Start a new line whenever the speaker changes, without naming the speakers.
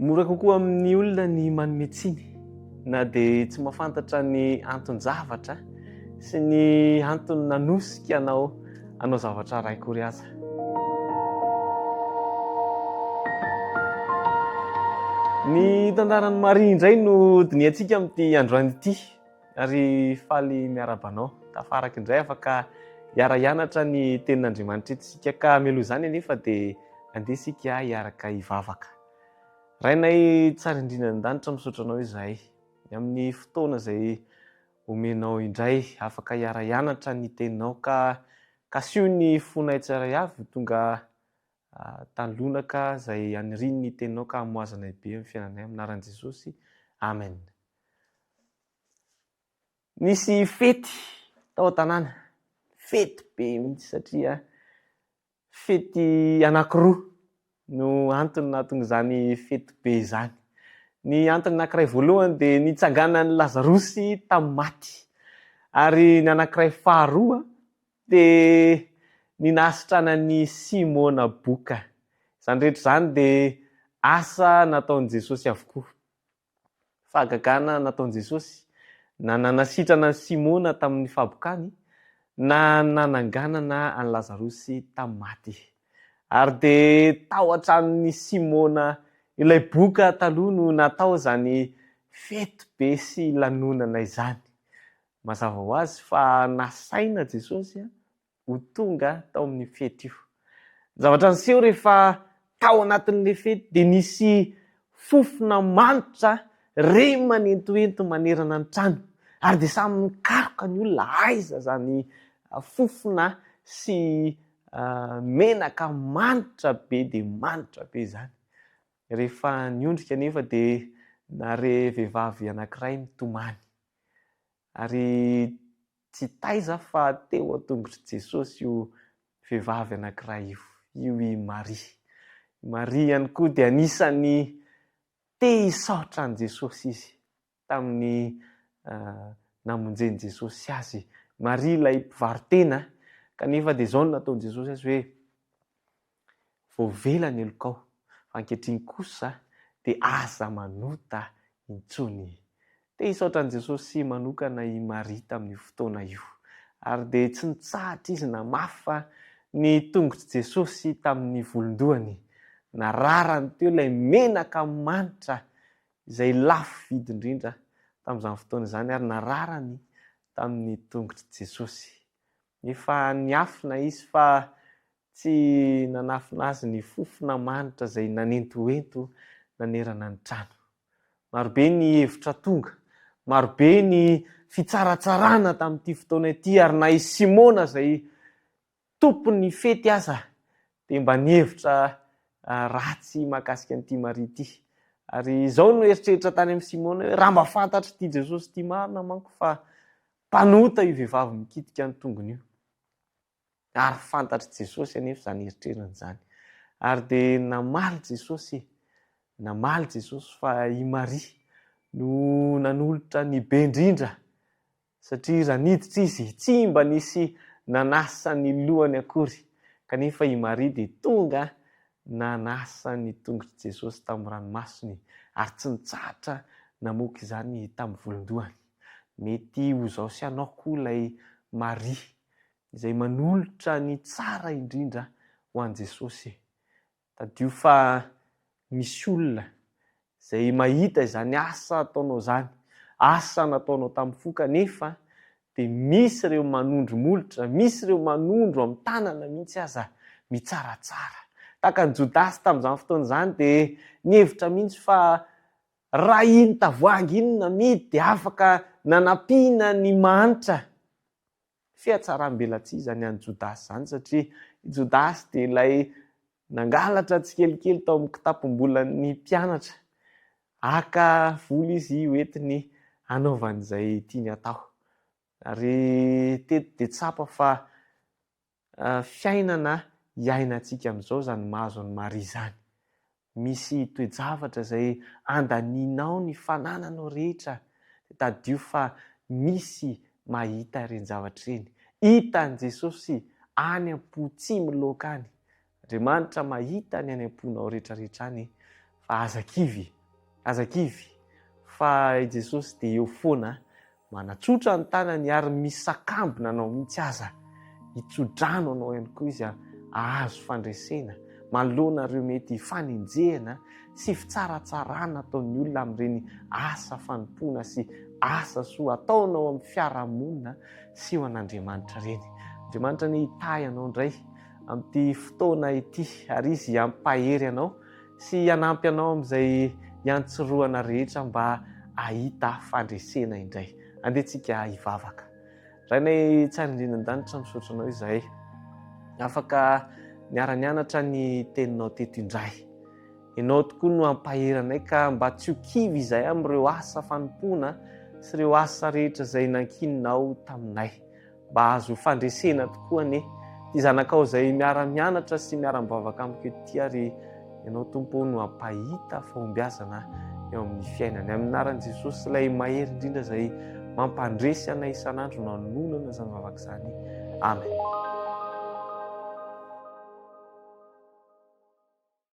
Mora kokoa amin'ny olona ny manome tsiny na dia tsy mahafantatra ny anton-javatra sy ny antony nanosika anao zavatra ray akory aza. Ny tantaran'ny Maria indray no diniantsika amin'ity androany ity ary faly miarabanao tafaraky indray afaka hiara-hianatra ny tenin'Andriamanitra etsika ka mialoha izany anefa dia andesika hiaraka hivavaka. Rainay tsara indrindra an-danitra misaotra anao izahay amin'ny fotoana izay omenao indray afaka hiara-hianatra ny teninao ka sio ny fonay tsara avy tonga tanlonaka izay aniriny ny teninao ka hamoazanay be amin'ny fiainanay amin'ny anaran'i Jesosy. Amen. Nisy fety tao an-tanàna, fety be mihitsy satria fety anankiroa no antony nahatonga izany fety be izany. Ny antony anankiray voalohany dia nitsanganan'i Lazarosy tamin'ny maty ary ny anankiray faharoa dia ny nahasitranan'i Simona Boka. Izany rehetra izany dia asa nataon'i Jesosy avokoa. Fahagagana nataon'i Jesosy na nanasitrana an'i Simona tamin'ny fahabokany na nananganana an'i Lazarosy tamin'ny maty. Ary dia tao an-tranon'ny Simona ilay boka taloha no natao izany fety be sy lanonana izany. Mazava ho azy fa nasaina Jesosy ho tonga tao amin'ny fety io. Zavatra niseho rehefa tao anatin'ilay fety dia nisy fofona manitra re manentoento manerana ny trano ary dia samy nikaroka ny olona aiza izany fofona sy menaka manitra be dia manitra be izany. Rehefa niondrika anefa dia nare vehivavy anankiray mitomany ary tsy taiza fa teo an-tongotr'i Jesosy io vehivavy anankiray io i Maria. Maria ihany koa dia anisany te hisaotra an'i Jesosy izy tamin'ny namonjen'i Jesosy azy. Maria ilay mpivarotena kanefa dia izao no nataon'i Jesosy azy hoe voavela ny elokao fa ankehitriny kosa dia aza manota intsony. Te hisaotra an'i Jesosy manokana i Maria tamin'io fotoana io ary dia tsy nitsahatra izy namafy fa ny tongotr'i Jesosy tamin'ny volondohany. Nararany teo ilay menaka manitra izay lafo vidy indrindra tamin'izany fotoana izany ary nararany tamin'ny tongotr'i Jesosy. Efa niafina izy fa tsy nanafina azy ny fofona manitra izay nanentoento nanerana ny trano. Marobe ny hevitra tonga, marobe ny fitsaratsarana tamin'ity fotoana ity ary na i Simona izay tompon'ny fety aza dia mba nihevitra ratsy mahakasika an'ity Maria ity. Ary izao no eritreritra tany amin'ny Simona hoe raha mba fantatra ity Jesosy ity marina manko fa mpanota io vehivavy mikitika ny tongony io. Ary fantatry Jesosy anefa izany eritrerina izany. Ary dia namaly Jesosy fa i Maria no nanolotra ny be indrindra satria raha niditra izy tsy mba nisy nanasa ny lohany akory kanefa i Maria dia tonga nanasa ny tongotr'i Jesosy tamin'ny ranomasiny ary tsy nitsahatra namoaka izany tamin'ny volondohany. Mety ho izao sy anao koa ilay Maria izay manolotra ny tsara indrindra ho an'i Jesosy. Tadio fa misy olona izay mahita izany asa ataonao izany, asa nataonao tamin'ny fo kanefa dia misy ireo manondro molotra, misy ireo manondro amin'ny tanana mihitsy aza mitsaratsara. Tahaka ny Jodasy tamin'izany fotoana izany dia nihevitra mihitsy fa raha iny tavoahangy iny namidy dia afaka nanampiana ny manitra. Fiatsaram-belatsihy izany an'i Jodasy izany satria i Jodasy dia ilay nangalatra tsikelikely tao amin'ny kitapom-bolan'ny mpianatra. Haka vola izy hoentiny hanaovan'izay tiany atao. Ary teto dia tsapa fa fiainana iainantsika amin'izao izany mahazo an'i Maria izany. Misy toe-javatra izay andaninao ny fanananao rehetra. Tadio fa misy mahita ireny zavatra ireny. Hitan'i Jesosy any am-po tsy miloaka any. Andriamanitra mahita ny any am-ponao rehetrarehetra any fa azakivy fa i Jesosy dia eo foana manatsotra ny tanany ary misakambina anao mihitsy aza hitsodrano anao ihany koa izy ahazo fandresena manoloana ireo mety fanenjehana sy fitsaratsarana ataon'ny olona amin'ireny asa fanompoana sy asa soa ataonao amin'ny fiarahamonina sy eo an'Andriamanitra reny. Andriamanitra ny hitahy anao indray amin'ity fotoana ity ary izy hampahery anao sy hanampy anao amin'izay hiantsoroana rehetra mba hahita fandresena indray. Andehantsika hivavaka. Rainay tsara indrindra an-danitra misaotra anao izahay. Afaka niara-nianatra ny teninao teto indray. Ianao tokoa no hampahery anay ka mba tsy ho kivy izahay amin'ireo asa fanompoana sy ireo asa rehetra izay nankininao taminay. Mba azo fandresena tokoa anie ty zanakao izay miara-mianatra sy miara-mivavaka amiko ety ary ianao Tompo no hampahita fahombiazana eo amin'ny fiainany. Amin'ny anaran'i Jesosy ilay mahery indrindra izay mampandresy anay isan'andro nanonana izany vavaka izany. Amen.